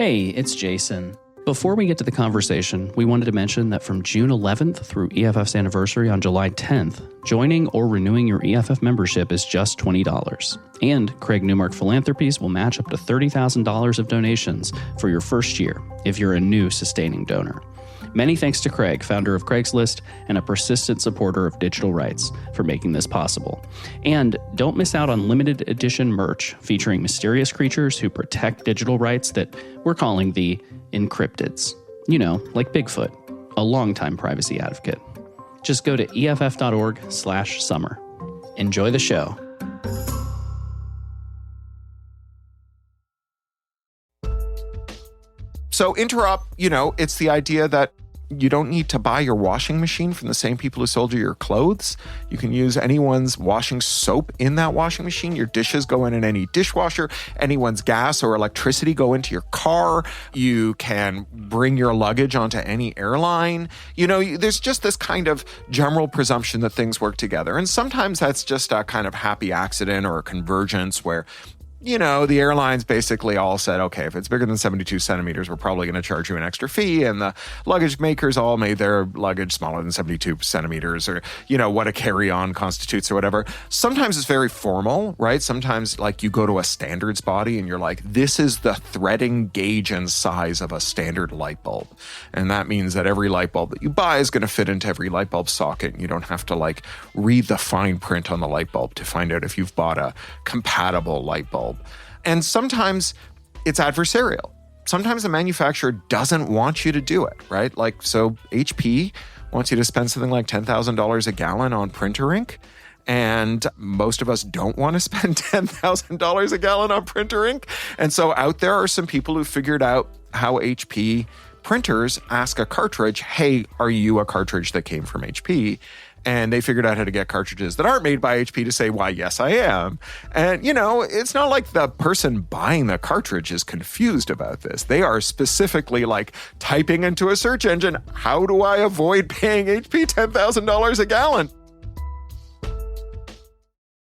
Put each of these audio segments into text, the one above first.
Hey, it's Jason. Before we get to the conversation, we wanted to mention that from June 11th through EFF's anniversary on July 10th, joining or renewing your EFF membership is just $20. And Craig Newmark Philanthropies will match up to $30,000 of donations for your first year if you're a new sustaining donor. Many thanks to Craig, founder of Craigslist and a persistent supporter of digital rights, for making this possible. And don't miss out on limited edition merch featuring mysterious creatures who protect digital rights that we're calling the Encryptids. You know, like Bigfoot, a longtime privacy advocate. Just go to EFF.org/summer. Enjoy the show. So interop, it's the idea that you don't need to buy your washing machine from the same people who sold you your clothes. You can use anyone's washing soap in that washing machine. Your dishes go in any dishwasher. Anyone's gas or electricity go into your car. You can bring your luggage onto any airline. There's just this kind of general presumption that things work together. And sometimes that's just a kind of happy accident or a convergence where the airlines basically all said, okay, if it's bigger than 72 centimeters, we're probably going to charge you an extra fee. And the luggage makers all made their luggage smaller than 72 centimeters or, what a carry-on constitutes or whatever. Sometimes it's very formal, right? Sometimes like you go to a standards body and you're like, this is the threading gauge and size of a standard light bulb. And that means that every light bulb that you buy is going to fit into every light bulb socket. You don't have to read the fine print on the light bulb to find out if you've bought a compatible light bulb. And sometimes it's adversarial. Sometimes the manufacturer doesn't want you to do it, right? So HP wants you to spend something like $10,000 a gallon on printer ink. And most of us don't want to spend $10,000 a gallon on printer ink. And so out there are some people who figured out how HP printers ask a cartridge, hey, are you a cartridge that came from HP? And they figured out how to get cartridges that aren't made by HP to say, why, yes, I am. And, it's not like the person buying the cartridge is confused about this. They are specifically typing into a search engine, how do I avoid paying HP $10,000 a gallon?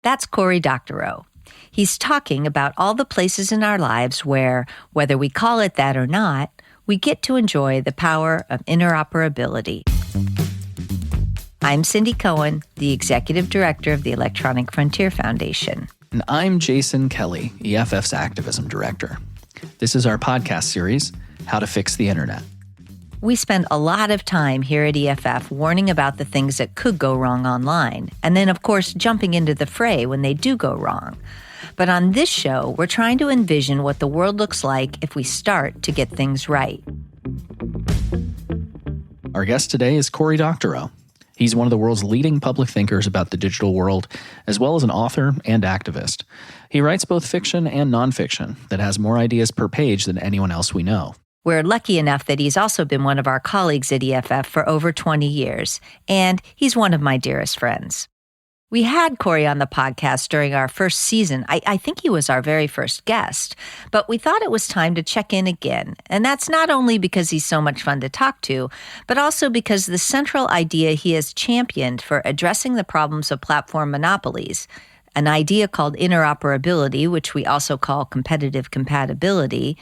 That's Cory Doctorow. He's talking about all the places in our lives where, whether we call it that or not, we get to enjoy the power of interoperability. I'm Cindy Cohn, the Executive Director of the Electronic Frontier Foundation. And I'm Jason Kelley, EFF's Activism Director. This is our podcast series, How to Fix the Internet. We spend a lot of time here at EFF warning about the things that could go wrong online, and then, of course, jumping into the fray when they do go wrong. But on this show, we're trying to envision what the world looks like if we start to get things right. Our guest today is Cory Doctorow. He's one of the world's leading public thinkers about the digital world, as well as an author and activist. He writes both fiction and nonfiction that has more ideas per page than anyone else we know. We're lucky enough that he's also been one of our colleagues at EFF for over 20 years, and he's one of my dearest friends. We had Cory on the podcast during our first season. I think he was our very first guest, but we thought it was time to check in again. And that's not only because he's so much fun to talk to, but also because the central idea he has championed for addressing the problems of platform monopolies, an idea called interoperability, which we also call competitive compatibility,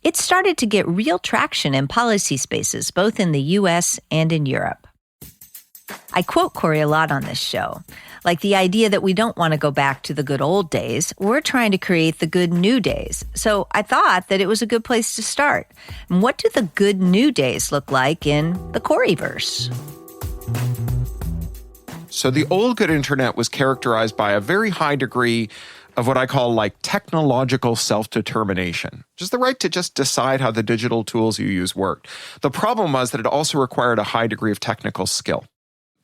it started to get real traction in policy spaces, both in the US and in Europe. I quote Cory a lot on this show. Like the idea that we don't want to go back to the good old days, we're trying to create the good new days. So I thought that it was a good place to start. And what do the good new days look like in the Coryverse? So the old good internet was characterized by a very high degree of what I call technological self-determination, just the right to just decide how the digital tools you use worked. The problem was that it also required a high degree of technical skill.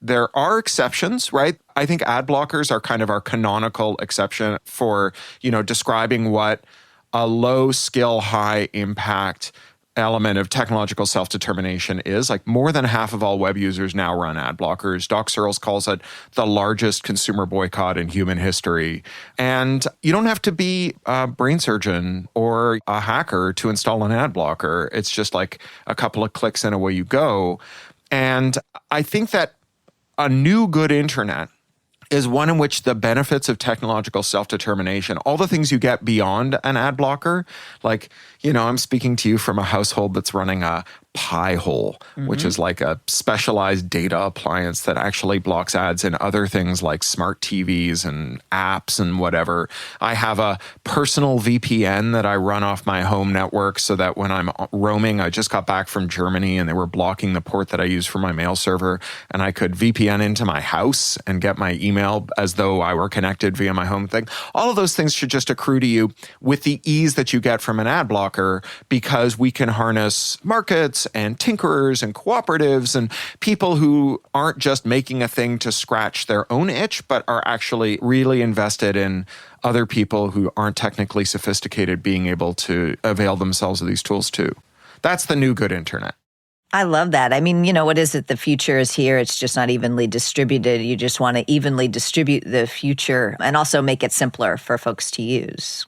There are exceptions, right? I think ad blockers are kind of our canonical exception for, describing what a low skill, high impact element of technological self-determination is. More than half of all web users now run ad blockers. Doctorow calls it the largest consumer boycott in human history. And you don't have to be a brain surgeon or a hacker to install an ad blocker. It's just a couple of clicks and away you go. And I think that a new good internet is one in which the benefits of technological self-determination, all the things you get beyond an ad blocker, I'm speaking to you from a household that's running a Pi-hole, which is like a specialized data appliance that actually blocks ads in other things like smart TVs and apps and whatever. I have a personal VPN that I run off my home network so that when I'm roaming, I just got back from Germany and they were blocking the port that I use for my mail server, and I could VPN into my house and get my email as though I were connected via my home thing. All of those things should just accrue to you with the ease that you get from an ad blocker, because we can harness markets and tinkerers and cooperatives and people who aren't just making a thing to scratch their own itch, but are actually really invested in other people who aren't technically sophisticated being able to avail themselves of these tools too. That's the new good internet. I love that. I mean, what is it? The future is here. It's just not evenly distributed. You just want to evenly distribute the future and also make it simpler for folks to use.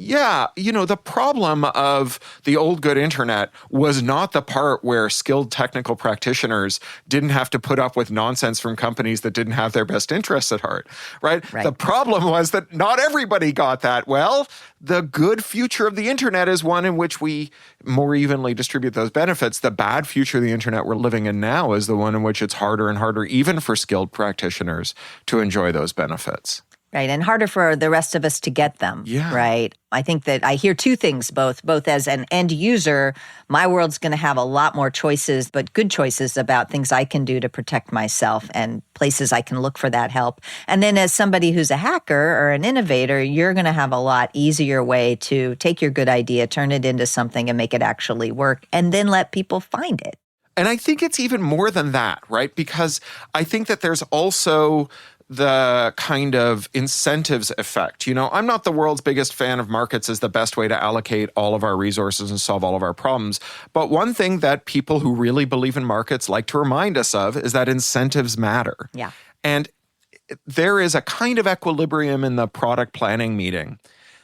Yeah, the problem of the old good internet was not the part where skilled technical practitioners didn't have to put up with nonsense from companies that didn't have their best interests at heart, right? The problem was that not everybody got that. Well, the good future of the internet is one in which we more evenly distribute those benefits. The bad future of the internet we're living in now is the one in which it's harder and harder, even for skilled practitioners, to enjoy those benefits. Right, and harder for the rest of us to get them, right? I think that I hear two things, both as an end user, my world's going to have a lot more choices, but good choices about things I can do to protect myself and places I can look for that help. And then as somebody who's a hacker or an innovator, you're going to have a lot easier way to take your good idea, turn it into something and make it actually work, and then let people find it. And I think it's even more than that, right? Because I think that there's also the kind of incentives effect. I'm not the world's biggest fan of markets as the best way to allocate all of our resources and solve all of our problems. But one thing that people who really believe in markets like to remind us of is that incentives matter. Yeah. And there is a kind of equilibrium in the product planning meeting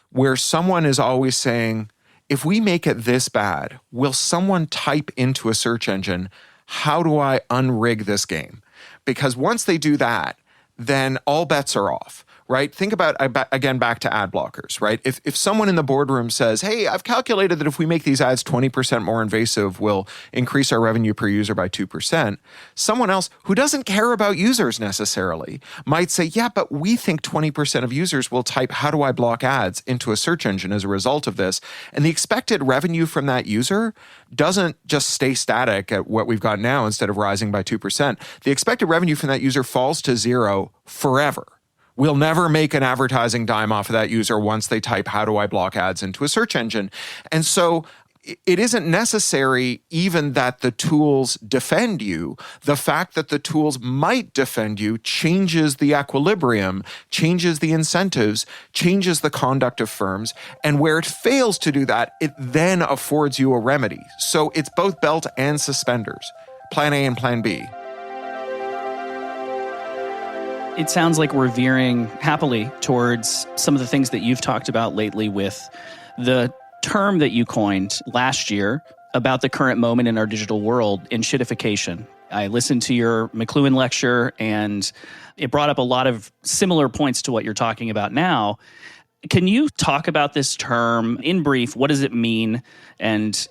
where someone is always saying, if we make it this bad, will someone type into a search engine, how do I unrig this game? Because once they do that, then all bets are off, right? Think about, again, back to ad blockers, right? If someone in the boardroom says, hey, I've calculated that if we make these ads 20% more invasive, we'll increase our revenue per user by 2%, someone else who doesn't care about users necessarily might say, yeah, but we think 20% of users will type, how do I block ads into a search engine as a result of this? And the expected revenue from that user doesn't just stay static at what we've got now instead of rising by 2%. The expected revenue from that user falls to zero forever. We'll never make an advertising dime off of that user once they type, how do I block ads into a search engine? And so it isn't necessary even that the tools defend you. The fact that the tools might defend you changes the equilibrium, changes the incentives, changes the conduct of firms. And where it fails to do that, it then affords you a remedy. So it's both belt and suspenders, plan A and plan B. It sounds like we're veering happily towards some of the things that you've talked about lately with the term that you coined last year about the current moment in our digital world, enshittification. I listened to your McLuhan lecture, and it brought up a lot of similar points to what you're talking about now. Can you talk about this term in brief? What does it mean? And,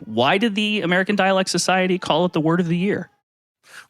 why did the American Dialect Society call it the word of the year?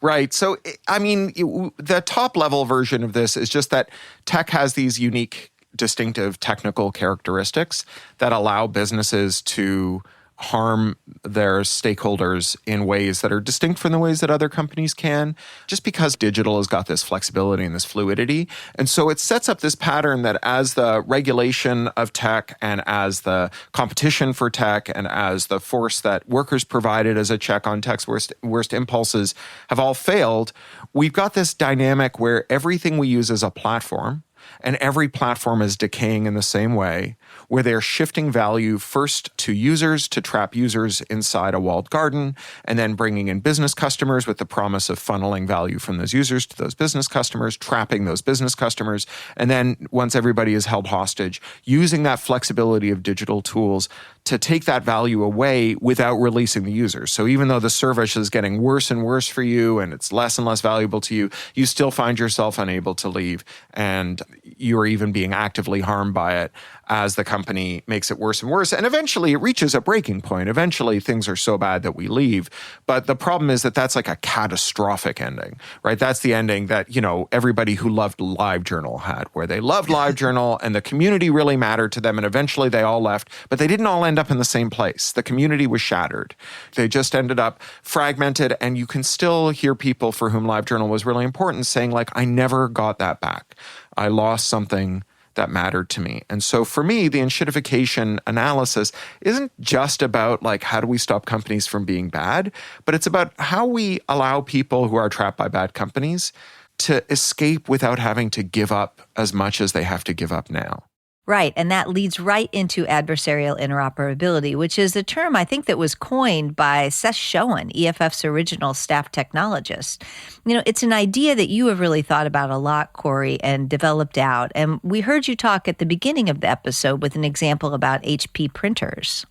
Right. So, the top level version of this is just that tech has these unique, distinctive technical characteristics that allow businesses to harm their stakeholders in ways that are distinct from the ways that other companies can, just because digital has got this flexibility and this fluidity. And so it sets up this pattern that as the regulation of tech and as the competition for tech and as the force that workers provided as a check on tech's worst impulses have all failed, we've got this dynamic where everything we use as a platform, and every platform is decaying in the same way, where they're shifting value first to users to trap users inside a walled garden, and then bringing in business customers with the promise of funneling value from those users to those business customers, trapping those business customers, and then once everybody is held hostage, using that flexibility of digital tools to take that value away without releasing the users. So even though the service is getting worse and worse for you and it's less and less valuable to you, you still find yourself unable to leave and you're even being actively harmed by it. as the company makes it worse and worse. And eventually it reaches a breaking point. Eventually things are so bad that we leave. But the problem is that that's like a catastrophic ending, right? That's the ending that, everybody who loved LiveJournal had, where they loved LiveJournal and the community really mattered to them. And eventually they all left, but they didn't all end up in the same place. The community was shattered. They just ended up fragmented. And you can still hear people for whom LiveJournal was really important saying, like, I never got that back. I lost something that mattered to me. And so for me, the enshittification analysis isn't just about like, how do we stop companies from being bad, but it's about how we allow people who are trapped by bad companies to escape without having to give up as much as they have to give up now. Right, and that leads right into adversarial interoperability, which is a term I think that was coined by Seth Schoen, EFF's original staff technologist. It's an idea that you have really thought about a lot, Cory, and developed out. And we heard you talk at the beginning of the episode with an example about HP printers.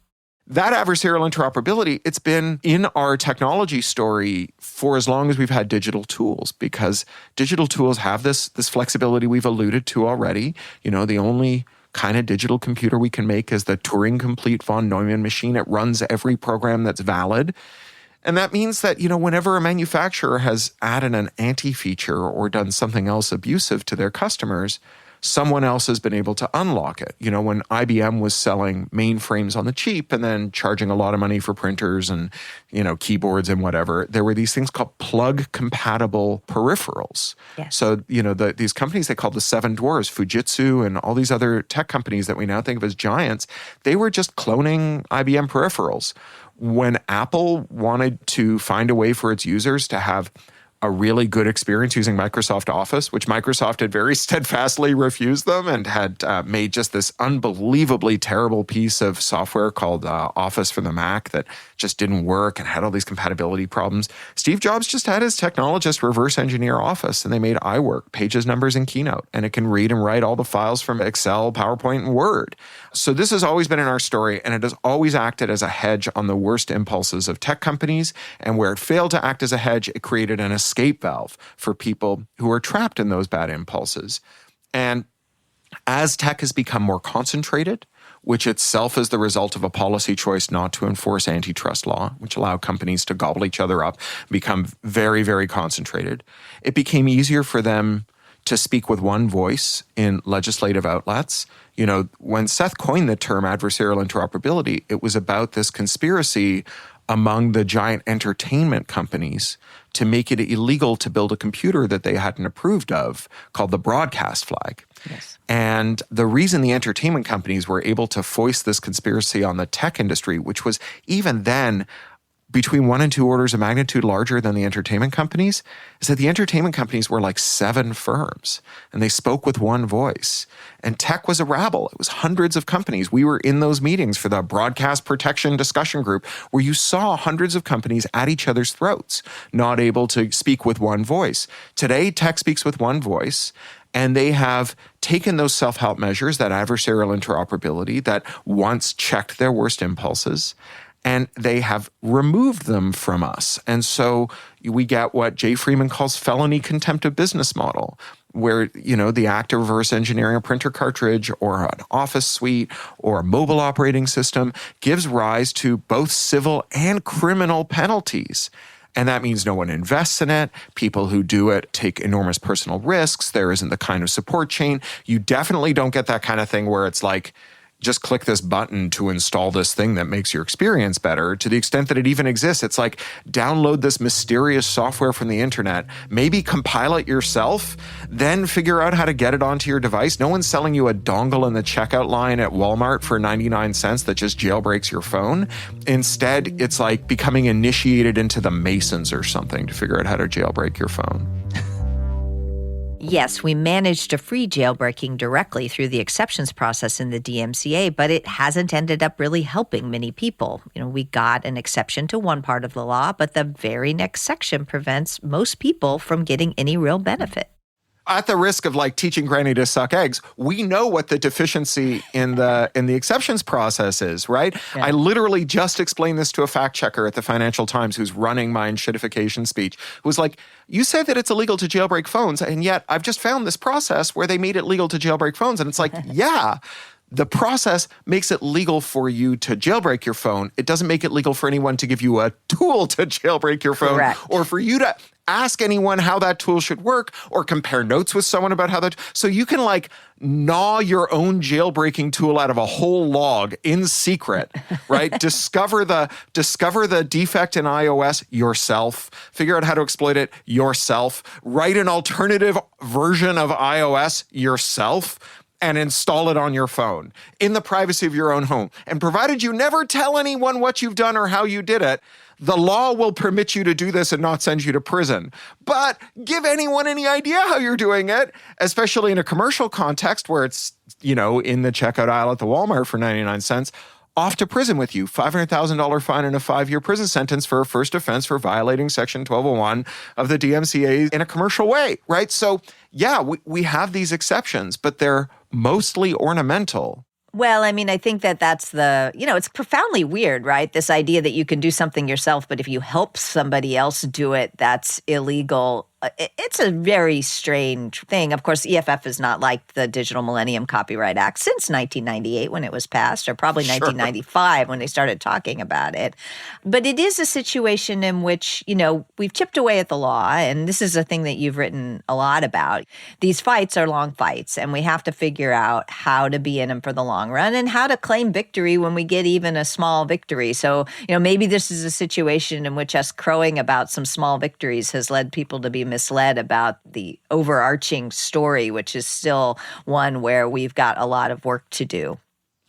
That adversarial interoperability, it's been in our technology story for as long as we've had digital tools, because digital tools have this flexibility we've alluded to already. The only kind of digital computer we can make is the Turing-complete von Neumann machine. It runs every program that's valid. And that means that, whenever a manufacturer has added an anti-feature or done something else abusive to their customers, someone else has been able to unlock it. When IBM was selling mainframes on the cheap and then charging a lot of money for printers and, keyboards and whatever, there were these things called plug-compatible peripherals. Yes. So, these companies they called the Seven Dwarfs, Fujitsu and all these other tech companies that we now think of as giants, they were just cloning IBM peripherals. When Apple wanted to find a way for its users to have a really good experience using Microsoft Office, which Microsoft had very steadfastly refused them and had made just this unbelievably terrible piece of software called Office for the Mac that just didn't work and had all these compatibility problems. Steve Jobs just had his technologist reverse engineer Office, and they made iWork, Pages, Numbers, and Keynote, and it can read and write all the files from Excel, PowerPoint, and Word. So this has always been in our story, and it has always acted as a hedge on the worst impulses of tech companies, and where it failed to act as a hedge, it created an escape valve for people who are trapped in those bad impulses. And as tech has become more concentrated, which itself is the result of a policy choice not to enforce antitrust law, which allowed companies to gobble each other up, become very, very concentrated, it became easier for them to speak with one voice in legislative outlets. When Seth coined the term adversarial interoperability, it was about this conspiracy among the giant entertainment companies to make it illegal to build a computer that they hadn't approved of called the broadcast flag. Yes. And the reason the entertainment companies were able to foist this conspiracy on the tech industry, which was even then between 1 and 2 orders of magnitude larger than the entertainment companies, is that the entertainment companies were like 7 firms and they spoke with one voice. And tech was a rabble. It was hundreds of companies. We were in those meetings for the broadcast protection discussion group where you saw hundreds of companies at each other's throats, not able to speak with one voice. Today, tech speaks with one voice. And they have taken those self-help measures, that adversarial interoperability that once checked their worst impulses, and they have removed them from us. And so we get what Jay Freeman calls felony contempt of business model, where, the act of reverse engineering a printer cartridge or an office suite or a mobile operating system gives rise to both civil and criminal penalties. And that means no one invests in it. People who do it take enormous personal risks. There isn't the kind of support chain. You definitely don't get that kind of thing where it's like, just click this button to install this thing that makes your experience better. To the extent that it even exists, it's like download this mysterious software from the internet, maybe compile it yourself, then figure out how to get it onto your device. No one's selling you a dongle in the checkout line at Walmart for 99 cents that just jailbreaks your phone. Instead, it's like becoming initiated into the Masons or something to figure out how to jailbreak your phone. Yes, we managed to free jailbreaking directly through the exceptions process in the DMCA, but it hasn't ended up really helping many people. We got an exception to one part of the law, but the very next section prevents most people from getting any real benefit. At the risk of teaching Granny to suck eggs, we know what the deficiency in the exceptions process is, right? Yeah. I literally just explained this to a fact checker at the Financial Times who's running my enshittification speech, who was like, you said that it's illegal to jailbreak phones, and yet I've just found this process where they made it legal to jailbreak phones. And it's like, yeah, The process makes it legal for you to jailbreak your phone. It doesn't make it legal for anyone to give you a tool to jailbreak your phone. Correct. Or for you to ask anyone how that tool should work or compare notes with someone about how that. So you can like gnaw your own jailbreaking tool out of a whole log in secret, right? discover the defect in iOS yourself, figure out how to exploit it yourself, write an alternative version of iOS yourself, and install it on your phone in the privacy of your own home. And provided you never tell anyone what you've done or how you did it, the law will permit you to do this and not send you to prison. But give anyone any idea how you're doing it, especially in a commercial context where it's, in the checkout aisle at the Walmart for 99 cents, off to prison with you. $500,000 fine and a 5-year prison sentence for a first offense for violating Section 1201 of the DMCA in a commercial way, right? So, yeah, we have these exceptions, but they're mostly ornamental. Well, I mean, I think that's it's profoundly weird, right? This idea that you can do something yourself, but if you help somebody else do it, that's illegal. It's a very strange thing. Of course, EFF is not like the Digital Millennium Copyright Act since 1998 when it was passed, or probably 1995 when they started talking about it. But it is a situation in which, we've chipped away at the law, and this is a thing that you've written a lot about. These fights are long fights, and we have to figure out how to be in them for the long run and how to claim victory when we get even a small victory. So, maybe this is a situation in which us crowing about some small victories has led people to be misled about the overarching story, which is still one where we've got a lot of work to do.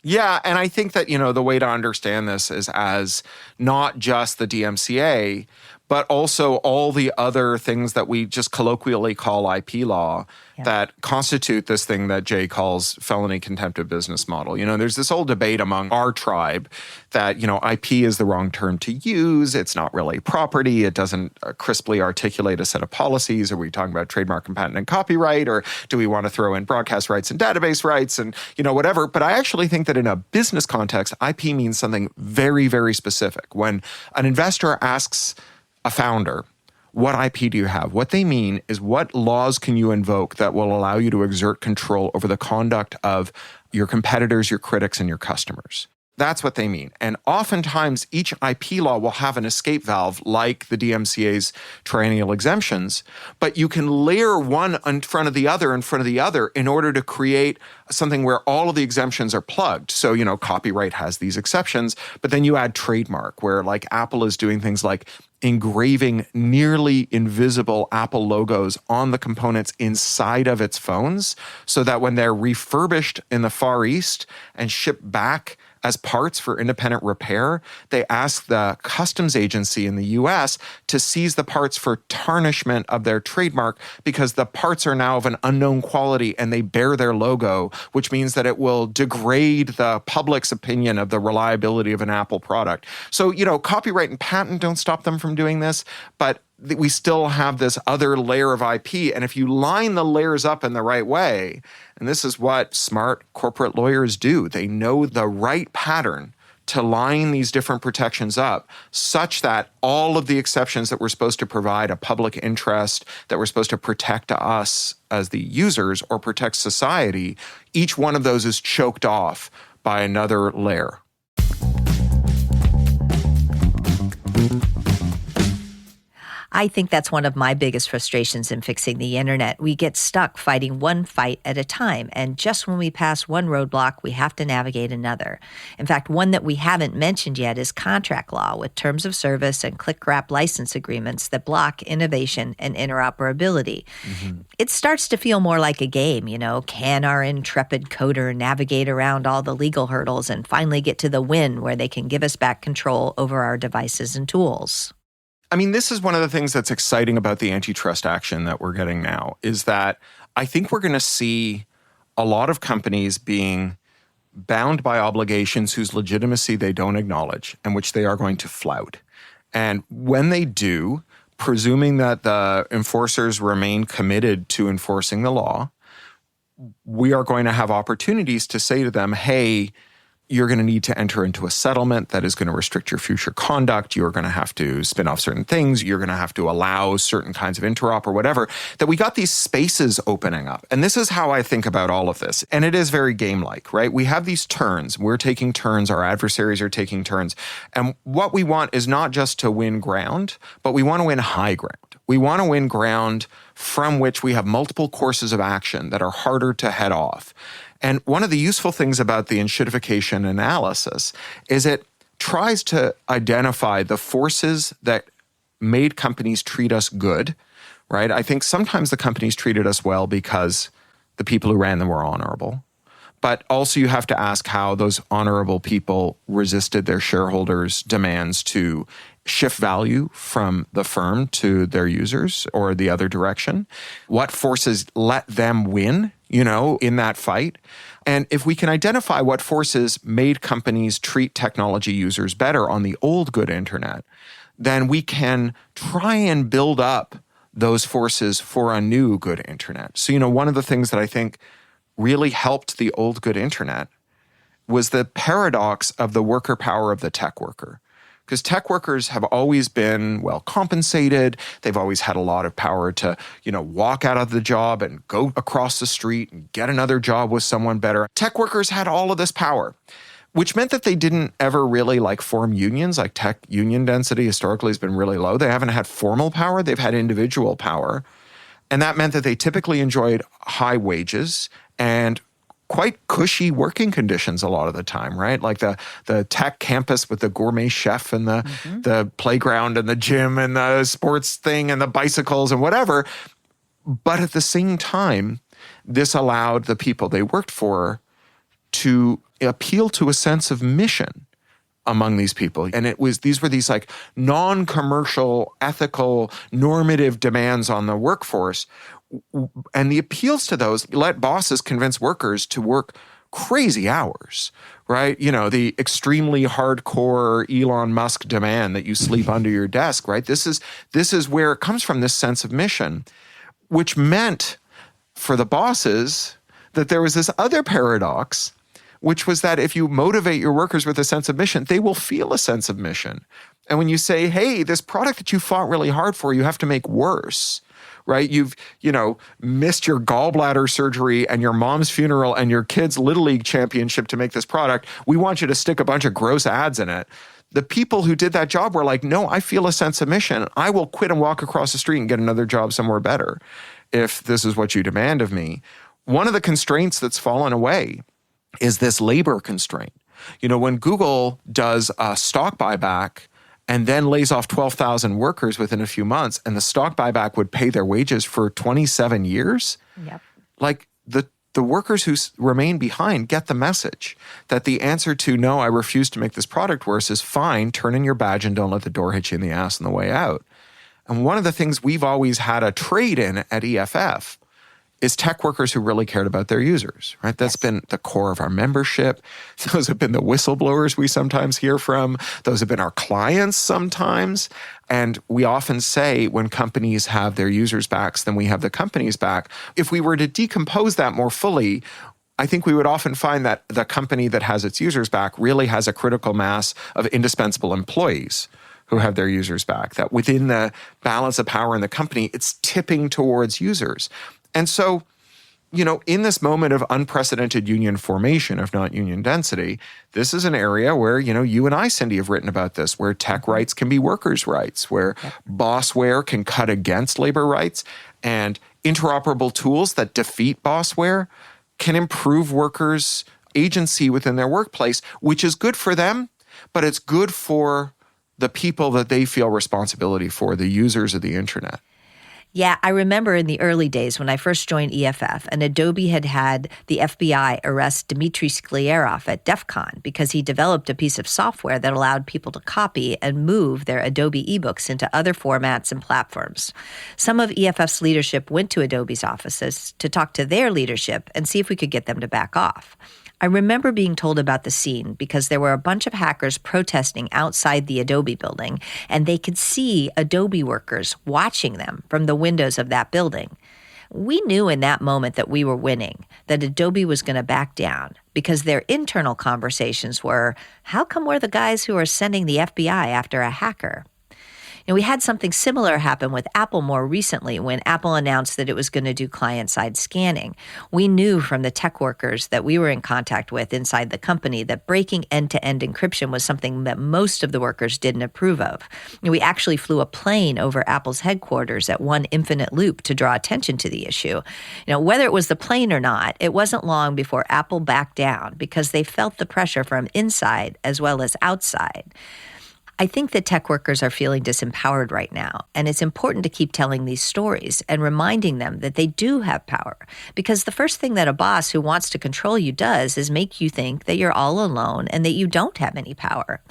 Yeah, and I think that, the way to understand this is as not just the DMCA, but also all the other things that we just colloquially call IP law that constitute this thing that Jay calls felony contempt of business model. There's this whole debate among our tribe that, IP is the wrong term to use. It's not really property. It doesn't crisply articulate a set of policies. Are we talking about trademark and patent and copyright? Or do we want to throw in broadcast rights and database rights and, whatever? But I actually think that in a business context, IP means something very, very specific. When an investor asks a founder, what IP do you have? What they mean is what laws can you invoke that will allow you to exert control over the conduct of your competitors, your critics, and your customers. That's what they mean. And oftentimes, each IP law will have an escape valve like the DMCA's triennial exemptions, but you can layer one in front of the other in order to create something where all of the exemptions are plugged. So, copyright has these exceptions, but then you add trademark, where like Apple is doing things like engraving nearly invisible Apple logos on the components inside of its phones so that when they're refurbished in the Far East and shipped back as parts for independent repair, they ask the customs agency in the US to seize the parts for tarnishment of their trademark because the parts are now of an unknown quality and they bear their logo, which means that it will degrade the public's opinion of the reliability of an Apple product. So, copyright and patent don't stop them from doing this, but we still have this other layer of IP. And if you line the layers up in the right way, and this is what smart corporate lawyers do, they know the right pattern to line these different protections up such that all of the exceptions that we're supposed to provide a public interest, that we're supposed to protect us as the users or protect society, each one of those is choked off by another layer. I think that's one of my biggest frustrations in fixing the internet. We get stuck fighting one fight at a time, and just when we pass one roadblock, we have to navigate another. In fact, one that we haven't mentioned yet is contract law, with terms of service and click-wrap license agreements that block innovation and interoperability. Mm-hmm. It starts to feel more like a game, Can our intrepid coder navigate around all the legal hurdles and finally get to the win where they can give us back control over our devices and tools? I mean, this is one of the things that's exciting about the antitrust action that we're getting now, is that I think we're going to see a lot of companies being bound by obligations whose legitimacy they don't acknowledge and which they are going to flout. And when they do, presuming that the enforcers remain committed to enforcing the law, we are going to have opportunities to say to them, hey, you're going to need to enter into a settlement that is going to restrict your future conduct. You're going to have to spin off certain things. You're going to have to allow certain kinds of interop or whatever, that we got these spaces opening up. And this is how I think about all of this. And it is very game-like, right? We have these turns. We're taking turns. Our adversaries are taking turns. And what we want is not just to win ground, but we want to win high ground. We want to win ground from which we have multiple courses of action that are harder to head off. And one of the useful things about the enshittification analysis is it tries to identify the forces that made companies treat us good, right? I think sometimes the companies treated us well because the people who ran them were honorable. But also you have to ask how those honorable people resisted their shareholders' demands to shift value from the firm to their users or the other direction. What forces let them win, in that fight? And if we can identify what forces made companies treat technology users better on the old good internet, then we can try and build up those forces for a new good internet. So, one of the things that I think really helped the old good internet was the paradox of the worker power of the tech worker. Because tech workers have always been well compensated. They've always had a lot of power to, walk out of the job and go across the street and get another job with someone better. Tech workers had all of this power, which meant that they didn't ever really form unions. Tech union density historically has been really low. They haven't had formal power. They've had individual power. And that meant that they typically enjoyed high wages and quite cushy working conditions a lot of the time, right? Like the tech campus with the gourmet chef and the playground and the gym and the sports thing and the bicycles and whatever. But at the same time, this allowed the people they worked for to appeal to a sense of mission among these people. And these were non-commercial, ethical, normative demands on the workforce. And the appeals to those let bosses convince workers to work crazy hours, right? The extremely hardcore Elon Musk demand that you sleep under your desk, right? This is where it comes from, this sense of mission, which meant for the bosses that there was this other paradox, which was that if you motivate your workers with a sense of mission, they will feel a sense of mission. And when you say, hey, this product that you fought really hard for, you have to make worse, right? You've, missed your gallbladder surgery and your mom's funeral and your kid's Little League championship to make this product. We want you to stick a bunch of gross ads in it. The people who did that job were like, no, I feel a sense of mission. I will quit and walk across the street and get another job somewhere better if this is what you demand of me. One of the constraints that's fallen away is this labor constraint. When Google does a stock buyback and then lays off 12,000 workers within a few months, and the stock buyback would pay their wages for 27 years, the workers who remain behind get the message that the answer to, no, I refuse to make this product worse, is fine, turn in your badge and don't let the door hit you in the ass on the way out. And one of the things we've always had a trade in at EFF is tech workers who really cared about their users, right? That's been the core of our membership. Those have been the whistleblowers we sometimes hear from. Those have been our clients sometimes. And we often say when companies have their users' backs, then we have the company's back. If we were to decompose that more fully, I think we would often find that the company that has its users' back really has a critical mass of indispensable employees who have their users' back, that within the balance of power in the company, it's tipping towards users. And so, in this moment of unprecedented union formation, if not union density, this is an area where, you and I, Cindy, have written about this, where tech rights can be workers' rights, where bossware can cut against labor rights, and interoperable tools that defeat bossware can improve workers' agency within their workplace, which is good for them, but it's good for the people that they feel responsibility for, the users of the internet. Yeah, I remember in the early days when I first joined EFF, and Adobe had the FBI arrest Dmitry Sklyarov at DEF CON because he developed a piece of software that allowed people to copy and move their Adobe ebooks into other formats and platforms. Some of EFF's leadership went to Adobe's offices to talk to their leadership and see if we could get them to back off. I remember being told about the scene because there were a bunch of hackers protesting outside the Adobe building, and they could see Adobe workers watching them from the windows of that building. We knew in that moment that we were winning, that Adobe was going to back down, because their internal conversations were, how come we're the guys who are sending the FBI after a hacker? We had something similar happen with Apple more recently when Apple announced that it was going to do client-side scanning. We knew from the tech workers that we were in contact with inside the company that breaking end-to-end encryption was something that most of the workers didn't approve of. We actually flew a plane over Apple's headquarters at one infinite loop to draw attention to the issue. Whether it was the plane or not, it wasn't long before Apple backed down because they felt the pressure from inside as well as outside. I think that tech workers are feeling disempowered right now, and it's important to keep telling these stories and reminding them that they do have power, because the first thing that a boss who wants to control you does is make you think that you're all alone and that you don't have any power.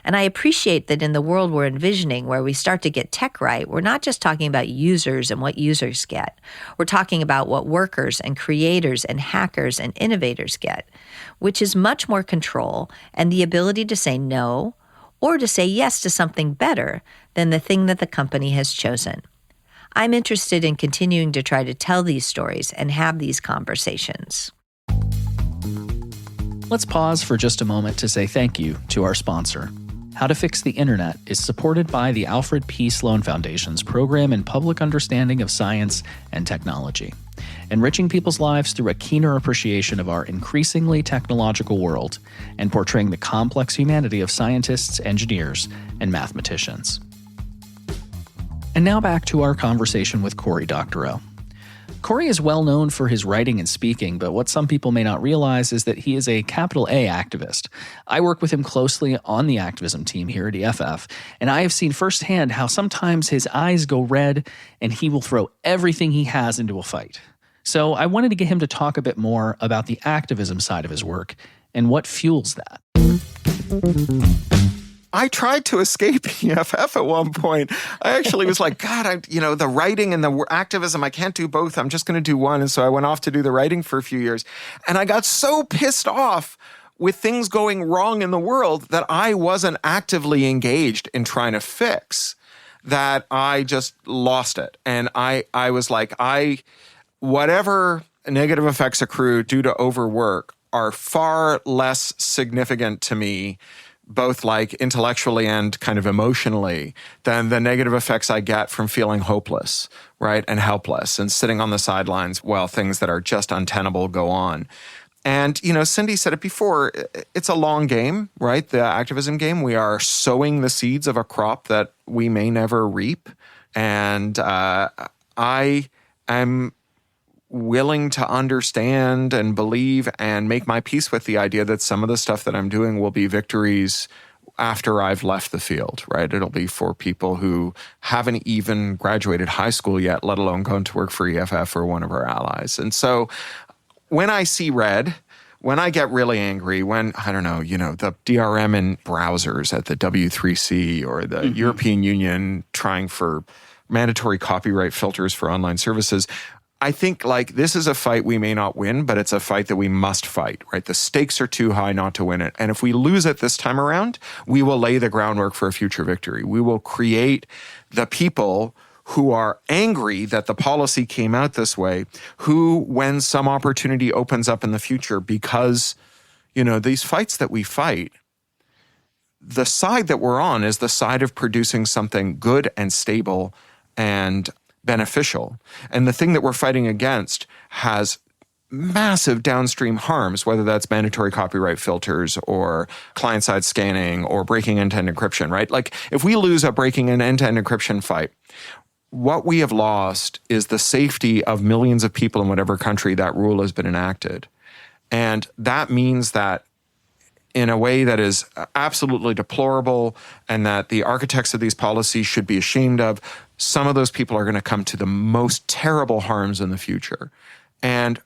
And I appreciate that in the world we're envisioning, where we start to get tech right, we're not just talking about users and what users get. We're talking about what workers and creators and hackers and innovators get, which is much more control and the ability to say no, or to say yes to something better than the thing that the company has chosen. I'm interested in continuing to try to tell these stories and have these conversations. Let's pause for just a moment to say thank you to our sponsor. How to Fix the Internet is supported by the Alfred P. Sloan Foundation's Program in Public Understanding of Science and Technology, enriching people's lives through a keener appreciation of our increasingly technological world and portraying the complex humanity of scientists, engineers, and mathematicians. And now back to our conversation with Cory Doctorow. Cory is well known for his writing and speaking, but what some people may not realize is that he is a capital A activist. I work with him closely on the Activism team here at EFF, and I have seen firsthand how sometimes his eyes go red and he will throw everything he has into a fight. So I wanted to get him to talk a bit more about the activism side of his work and what fuels that. I tried to escape EFF at one point. I actually was like, God, the writing and the activism, I can't do both. I'm just going to do one. And so I went off to do the writing for a few years. And I got so pissed off with things going wrong in the world that I wasn't actively engaged in trying to fix that I just lost it. And I was like, whatever negative effects accrue due to overwork are far less significant to me, both like intellectually and kind of emotionally, than the negative effects I get from feeling hopeless, right, and helpless and sitting on the sidelines while things that are just untenable go on. And, Cindy said it before, it's a long game, right? The activism game. We are sowing the seeds of a crop that we may never reap. And I am willing to understand and believe and make my peace with the idea that some of the stuff that I'm doing will be victories after I've left the field, right? It'll be for people who haven't even graduated high school yet, let alone gone to work for EFF or one of our allies. And so when I see red, when I get really angry, when, the DRM in browsers at the W3C or the European Union trying for mandatory copyright filters for online services, I think this is a fight we may not win, but it's a fight that we must fight, right? The stakes are too high not to win it. And if we lose it this time around, we will lay the groundwork for a future victory. We will create the people who are angry that the policy came out this way, who, when some opportunity opens up in the future, because, these fights that we fight, the side that we're on is the side of producing something good and stable and beneficial. And the thing that we're fighting against has massive downstream harms, whether that's mandatory copyright filters or client-side scanning or breaking end-to-end encryption, right? If we lose a breaking an end-to-end encryption fight, what we have lost is the safety of millions of people in whatever country that rule has been enacted. And that means that in a way that is absolutely deplorable and that the architects of these policies should be ashamed of, some of those people are going to come to the most terrible harms in the future. And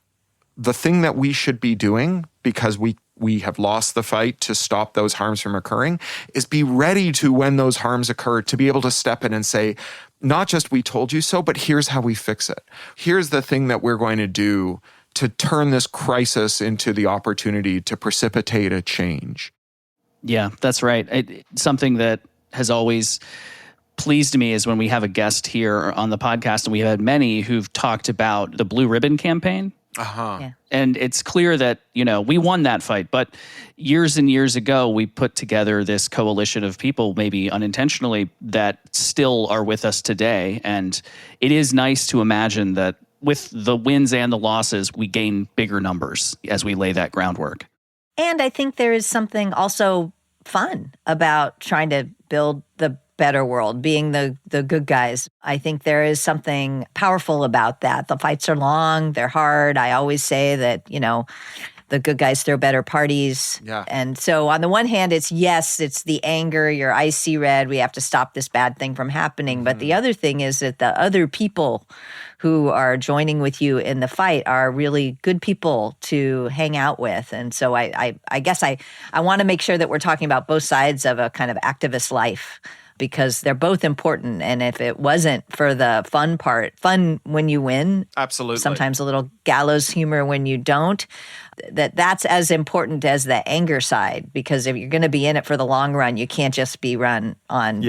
the thing that we should be doing, because we have lost the fight to stop those harms from occurring, is be ready to, when those harms occur, to be able to step in and say, not just we told you so, but here's how we fix it. Here's the thing that we're going to do to turn this crisis into the opportunity to precipitate a change. Yeah, that's right. Something that has always pleased me is when we have a guest here on the podcast, and we have had many who've talked about the Blue Ribbon campaign. Yeah. And it's clear that, we won that fight. But years and years ago, we put together this coalition of people, maybe unintentionally, that still are with us today. And it is nice to imagine that with the wins and the losses, we gain bigger numbers as we lay that groundwork. And I think there is something also fun about trying to build the better world, being the good guys. I think there is something powerful about that. The fights are long, they're hard. I always say that, the good guys throw better parties. Yeah. And so on the one hand, it's the anger, you're icy red, we have to stop this bad thing from happening. But the other thing is that the other people who are joining with you in the fight are really good people to hang out with. And so I guess I want to make sure that we're talking about both sides of a kind of activist life, because they're both important. And if it wasn't for the fun when you win, absolutely, sometimes a little gallows humor when you don't, that's as important as the anger side, because if you're going to be in it for the long run, you can't just be run on,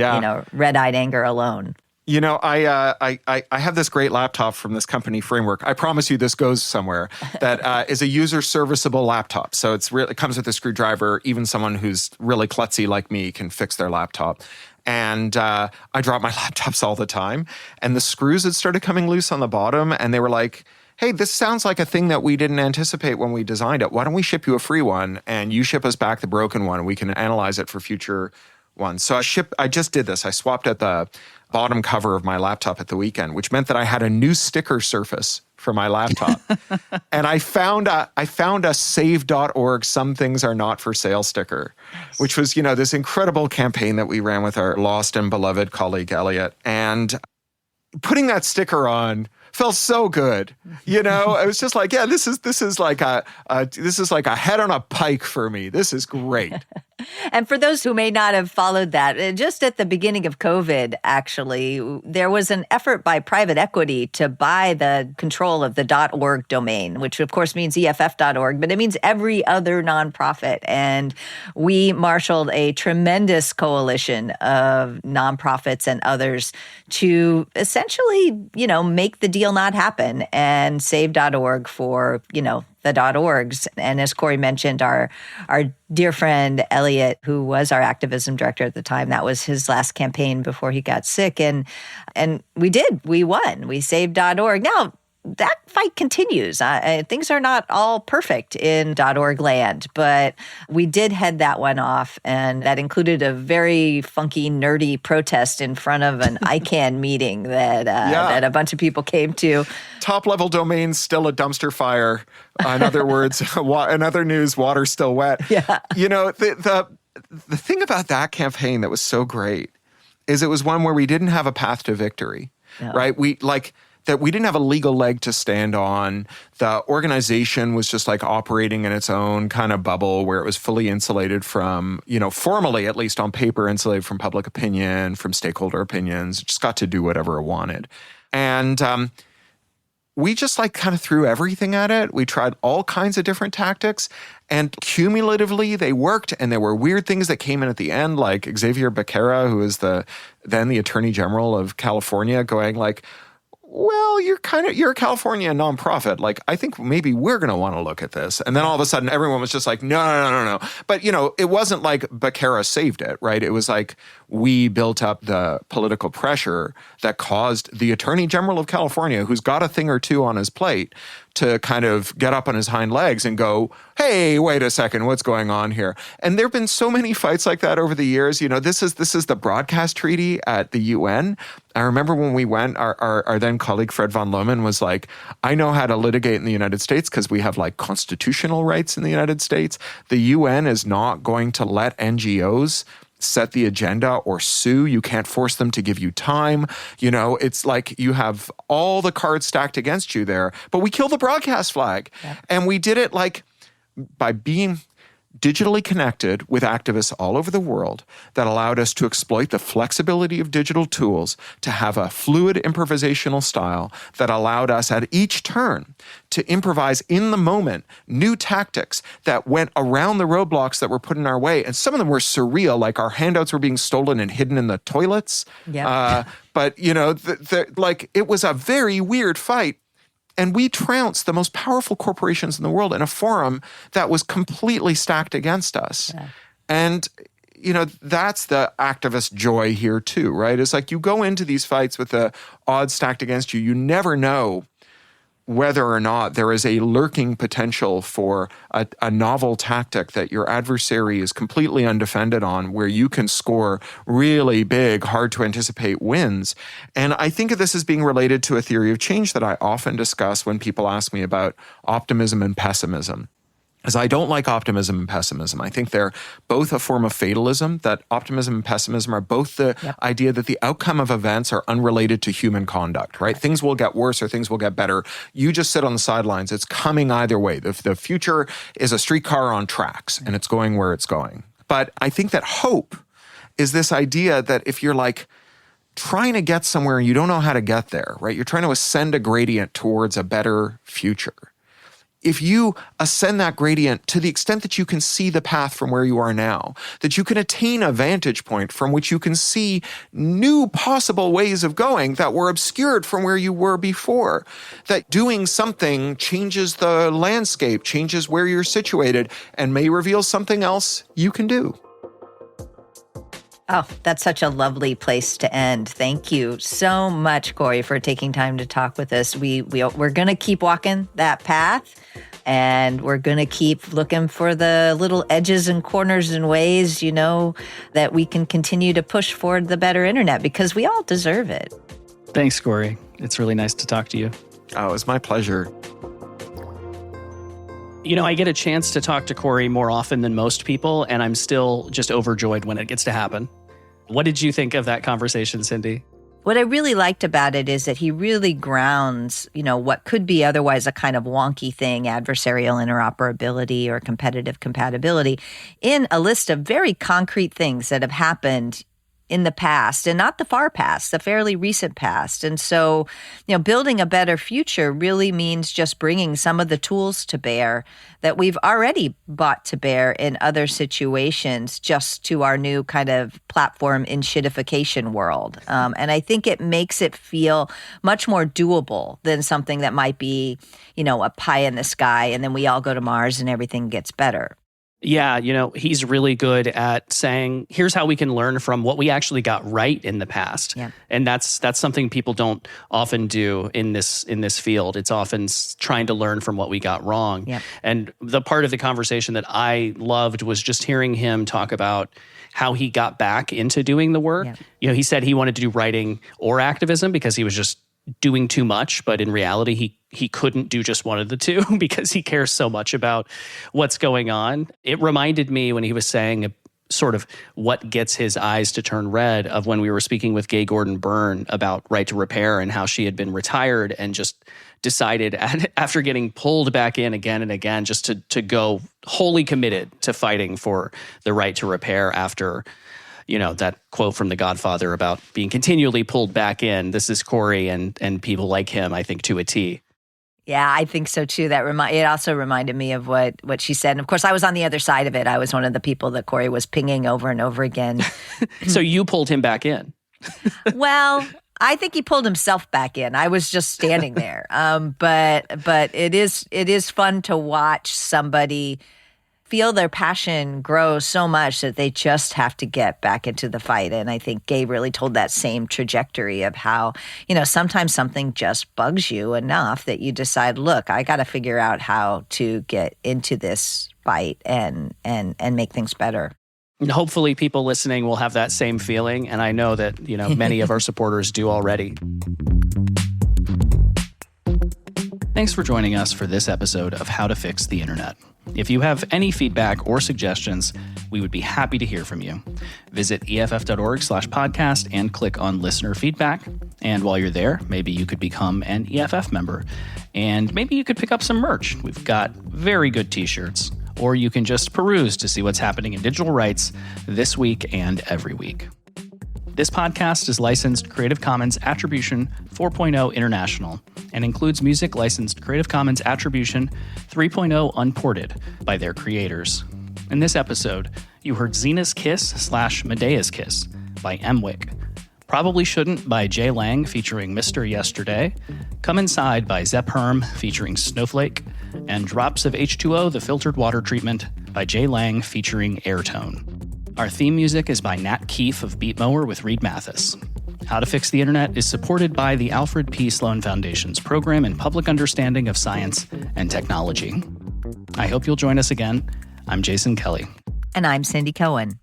red-eyed anger alone. I have this great laptop from this company, Framework. I promise you this goes somewhere. That is a user serviceable laptop. So it comes with a screwdriver. Even someone who's really klutzy like me can fix their laptop. And I drop my laptops all the time. And the screws had started coming loose on the bottom. And they were like, hey, this sounds like a thing that we didn't anticipate when we designed it. Why don't we ship you a free one and you ship us back the broken one? We can analyze it for future ones. So I just did this. I swapped at the bottom cover of my laptop at the weekend, which meant that I had a new sticker surface for my laptop. And I found a save.org some things are not for sale sticker, nice. Which was, this incredible campaign that we ran with our lost and beloved colleague Elliot. And putting that sticker on felt so good. It was just like, yeah, this is like a head on a pike for me. This is great. And for those who may not have followed that, just at the beginning of COVID, actually, there was an effort by private equity to buy the control of the .org domain, which of course means EFF.org, but it means every other nonprofit. And we marshaled a tremendous coalition of nonprofits and others to essentially, make the deal not happen and save .org for, the .orgs. And as Cory mentioned, our dear friend Elliot, who was our activism director at the time, that was his last campaign before he got sick. And we won. We saved .org. Now, that fight continues. Things are not all perfect in .org land, but we did head that one off, and that included a very funky, nerdy protest in front of an ICANN meeting that a bunch of people came to. Top-level domains still a dumpster fire. In other words, in other news, water's still wet. Yeah. The thing about that campaign that was so great is it was one where we didn't have a path to victory, right? That we didn't have a legal leg to stand on. The organization was just like operating in its own kind of bubble where it was fully insulated from, formally, at least on paper, insulated from public opinion, from stakeholder opinions. It just got to do whatever it wanted. And we just kind of threw everything at it. We tried all kinds of different tactics, and cumulatively they worked. And there were weird things that came in at the end, like Xavier Becerra, who is then the Attorney General of California, going like, well, you're a California nonprofit. I think maybe we're going to want to look at this. And then all of a sudden, everyone was just like, no. But, it wasn't like Becerra saved it, right? It was like we built up the political pressure that caused the Attorney General of California, who's got a thing or two on his plate, to kind of get up on his hind legs and go, hey, wait a second, what's going on here? And there have been so many fights like that over the years. This is the broadcast treaty at the UN. I remember when we went, our then colleague Fred von Lohman was like, I know how to litigate in the United States because we have constitutional rights in the United States. The UN is not going to let NGOs set the agenda or sue. You can't force them to give you time. It's like you have all the cards stacked against you there. But we killed the broadcast flag. Yeah. And we did it by being digitally connected with activists all over the world that allowed us to exploit the flexibility of digital tools to have a fluid improvisational style that allowed us at each turn to improvise in the moment new tactics that went around the roadblocks that were put in our way. And some of them were surreal, like our handouts were being stolen and hidden in the toilets. Yeah. But, it was a very weird fight. And we trounced the most powerful corporations in the world in a forum that was completely stacked against us. Yeah. And, that's the activist joy here too, right? It's like you go into these fights with the odds stacked against you. You never know whether or not there is a lurking potential for a novel tactic that your adversary is completely undefended on, where you can score really big, hard to anticipate wins. And I think of this as being related to a theory of change that I often discuss when people ask me about optimism and pessimism. As I don't like optimism and pessimism. I think they're both a form of fatalism, that optimism and pessimism are both the idea that the outcome of events are unrelated to human conduct, right? Things will get worse or things will get better. You just sit on the sidelines. It's coming either way. The future is a streetcar on tracks and it's going where it's going. But I think that hope is this idea that if you're like trying to get somewhere and you don't know how to get there, right? You're trying to ascend a gradient towards a better future. If you ascend that gradient to the extent that you can see the path from where you are now, that you can attain a vantage point from which you can see new possible ways of going that were obscured from where you were before, that doing something changes the landscape, changes where you're situated, and may reveal something else you can do. Oh, that's such a lovely place to end. Thank you so much, Cory, for taking time to talk with us. We're going to keep walking that path, and we're going to keep looking for the little edges and corners and ways, that we can continue to push forward the better internet, because we all deserve it. Thanks, Cory. It's really nice to talk to you. Oh, it was my pleasure. I get a chance to talk to Cory more often than most people, and I'm still just overjoyed when it gets to happen. What did you think of that conversation, Cindy? What I really liked about it is that he really grounds, what could be otherwise a kind of wonky thing, adversarial interoperability or competitive compatibility, in a list of very concrete things that have happened in the past, and not the far past, the fairly recent past. And so, building a better future really means just bringing some of the tools to bear that we've already brought to bear in other situations, just to our new kind of platform enshittification world. And I think it makes it feel much more doable than something that might be, a pie in the sky, and then we all go to Mars and everything gets better. Yeah, he's really good at saying, here's how we can learn from what we actually got right in the past. Yeah. And that's something people don't often do in this field. It's often trying to learn from what we got wrong. Yeah. And the part of the conversation that I loved was just hearing him talk about how he got back into doing the work. Yeah. He said he wanted to do writing or activism because he was just doing too much, but in reality, he couldn't do just one of the two because he cares so much about what's going on. It reminded me when he was saying sort of what gets his eyes to turn red of when we were speaking with Gay Gordon Byrne about Right to Repair and how she had been retired and just decided after getting pulled back in again and again just to go wholly committed to fighting for the right to repair after that quote from The Godfather about being continually pulled back in. This is Cory and people like him, I think, to a T. Yeah, I think so too. It also reminded me of what she said. And of course, I was on the other side of it. I was one of the people that Cory was pinging over and over again. So you pulled him back in? Well, I think he pulled himself back in. I was just standing there. But it is fun to watch somebody feel their passion grow so much that they just have to get back into the fight. And I think Gay really told that same trajectory of how, sometimes something just bugs you enough that you decide, look, I got to figure out how to get into this fight and make things better. And hopefully people listening will have that same feeling. And I know that, many of our supporters do already. Thanks for joining us for this episode of How to Fix the Internet. If you have any feedback or suggestions, we would be happy to hear from you. Visit EFF.org/podcast and click on listener feedback. And while you're there, maybe you could become an EFF member. And maybe you could pick up some merch. We've got very good t-shirts. Or you can just peruse to see what's happening in digital rights this week and every week. This podcast is licensed Creative Commons Attribution 4.0 International and includes music licensed Creative Commons Attribution 3.0 Unported by their creators. In this episode, you heard Xena's Kiss / Medea's Kiss by Mwick, Probably Shouldn't by Jay Lang featuring Mr. Yesterday, Come Inside by Zepp Herm featuring Snowflake, and Drops of H2O, the Filtered Water Treatment by Jay Lang featuring Airtone. Our theme music is by Nat Keefe of Beatmower with Reed Mathis. How to Fix the Internet is supported by the Alfred P. Sloan Foundation's Program in Public Understanding of Science and Technology. I hope you'll join us again. I'm Jason Kelley. And I'm Cindy Cohen.